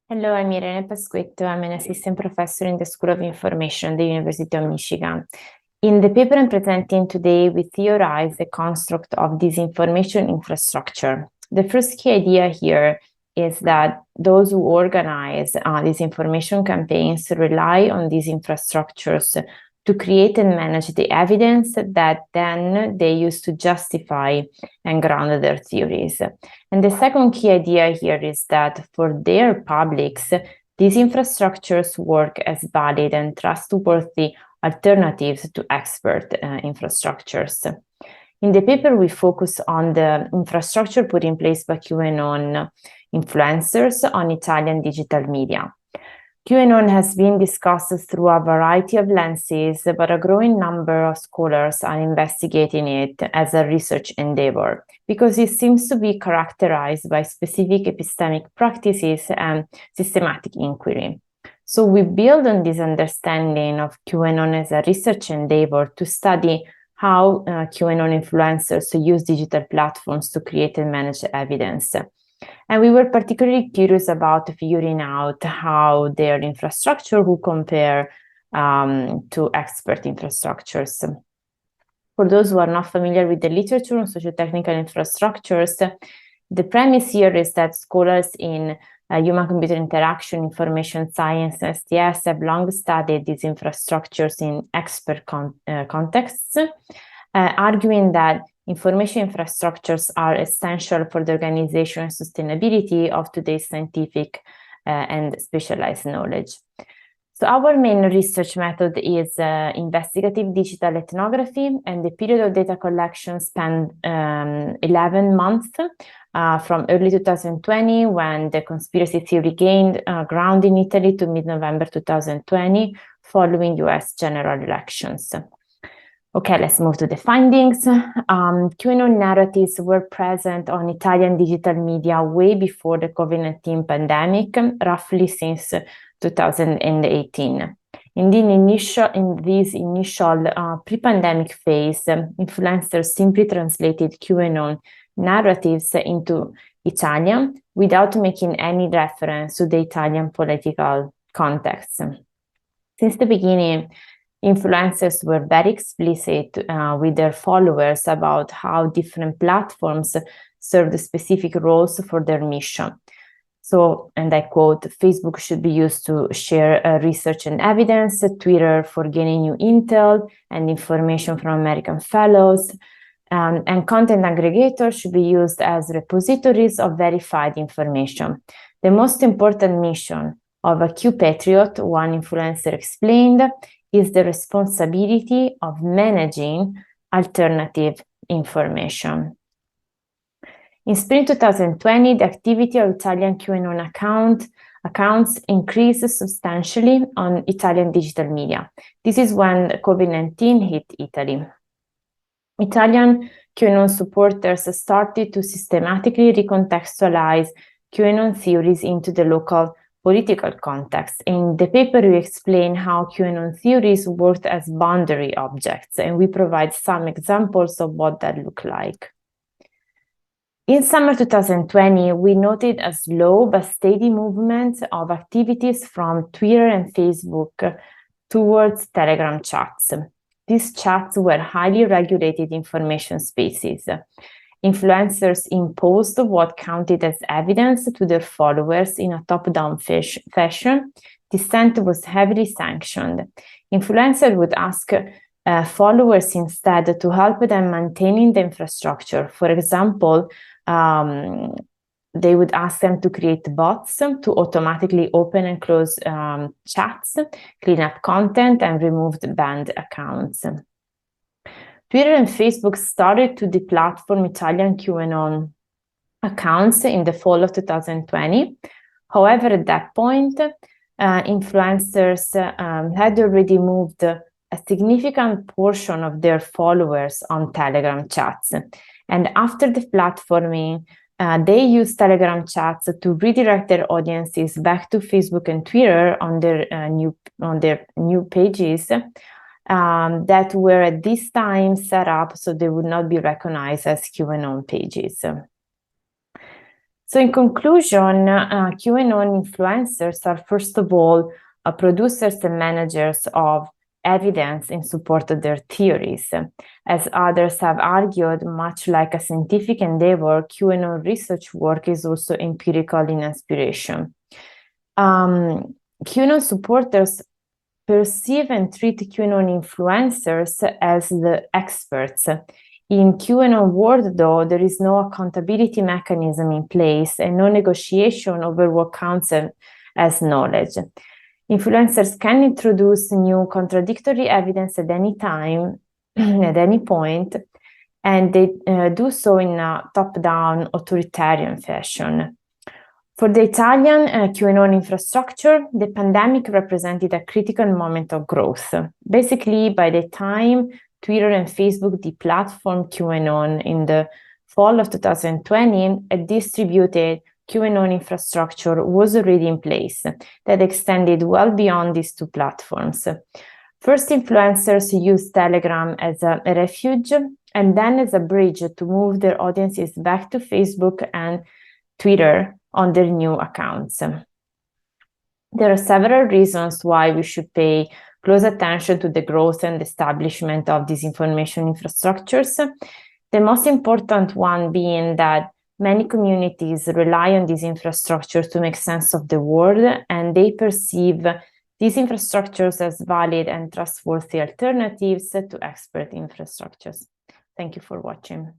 Hello, I'm Irene Pasquetto. I'm an assistant professor in the School of Information at the University of Michigan. In the paper I'm presenting today, we theorize the construct of disinformation infrastructure. The first key idea here is that those who organize disinformation campaigns rely on these infrastructures to create and manage the evidence that then they use to justify and ground their theories. And the second key idea here is that for their publics, these infrastructures work as valid and trustworthy alternatives to expert infrastructures. In the paper, we focus on the infrastructure put in place by QAnon influencers on Italian digital media. QAnon has been discussed through a variety of lenses, but a growing number of scholars are investigating it as a research endeavor because it seems to be characterized by specific epistemic practices and systematic inquiry. So we build on this understanding of QAnon as a research endeavor to study how QAnon influencers use digital platforms to create and manage evidence. And we were particularly curious about figuring out how their infrastructure would compare to expert infrastructures. For those who are not familiar with the literature on socio-technical infrastructures, the premise here is that scholars in human-computer interaction, information science, and STS have long studied these infrastructures in expert contexts, arguing that information infrastructures are essential for the organization and sustainability of today's scientific and specialized knowledge. So our main research method is investigative digital ethnography, and the period of data collection spanned 11 months from early 2020, when the conspiracy theory gained ground in Italy, to mid-November 2020, following US general elections. Okay, let's move to the findings. QAnon narratives were present on Italian digital media way before the COVID-19 pandemic, roughly since 2018. In this initial pre-pandemic phase, influencers simply translated QAnon narratives into Italian without making any reference to the Italian political context. Since the beginning, influencers were very explicit with their followers about how different platforms served specific roles for their mission. So, and I quote, Facebook should be used to share research and evidence, Twitter for gaining new intel and information from American fellows, and content aggregators should be used as repositories of verified information. The most important mission of a Q Patriot, one influencer explained, is the responsibility of managing alternative information. In spring 2020, the activity of Italian QAnon accounts increased substantially on Italian digital media. This is when COVID-19 hit Italy. Italian QAnon supporters started to systematically recontextualize QAnon theories into the local political context. In the paper, we explain how QAnon theories worked as boundary objects, and we provide some examples of what that looked like. In summer 2020, we noted a slow but steady movement of activities from Twitter and Facebook towards Telegram chats. These chats were highly regulated information spaces. Influencers imposed what counted as evidence to their followers in a top-down fashion. Dissent was heavily sanctioned. Influencers would ask followers instead to help them maintaining the infrastructure. For example, they would ask them to create bots to automatically open and close chats, clean up content, and remove the banned accounts. Twitter and Facebook started to deplatform Italian QAnon accounts in the fall of 2020. However, at that point, influencers had already moved a significant portion of their followers on Telegram chats. And after the platforming, they used Telegram chats to redirect their audiences back to Facebook and Twitter on their new pages that were at this time set up so they would not be recognized as QAnon pages. So in conclusion, QAnon influencers are first of all producers and managers of evidence in support of their theories. As others have argued, much like a scientific endeavor, QAnon research work is also empirical in inspiration. QAnon supporters perceive and treat QAnon influencers as the experts. In QAnon world, though, there is no accountability mechanism in place and no negotiation over what counts as knowledge. Influencers can introduce new contradictory evidence at any time, at any point, and they do so in a top-down authoritarian fashion. For the Italian QAnon infrastructure, the pandemic represented a critical moment of growth. Basically, by the time Twitter and Facebook deplatformed QAnon in the fall of 2020, a distributed QAnon infrastructure was already in place that extended well beyond these two platforms. First, influencers used Telegram as a refuge and then as a bridge to move their audiences back to Facebook and Twitter on their new accounts. There are several reasons why we should pay close attention to the growth and establishment of disinformation infrastructures. The most important one being that many communities rely on these infrastructures to make sense of the world, and they perceive these infrastructures as valid and trustworthy alternatives to expert infrastructures. Thank you for watching.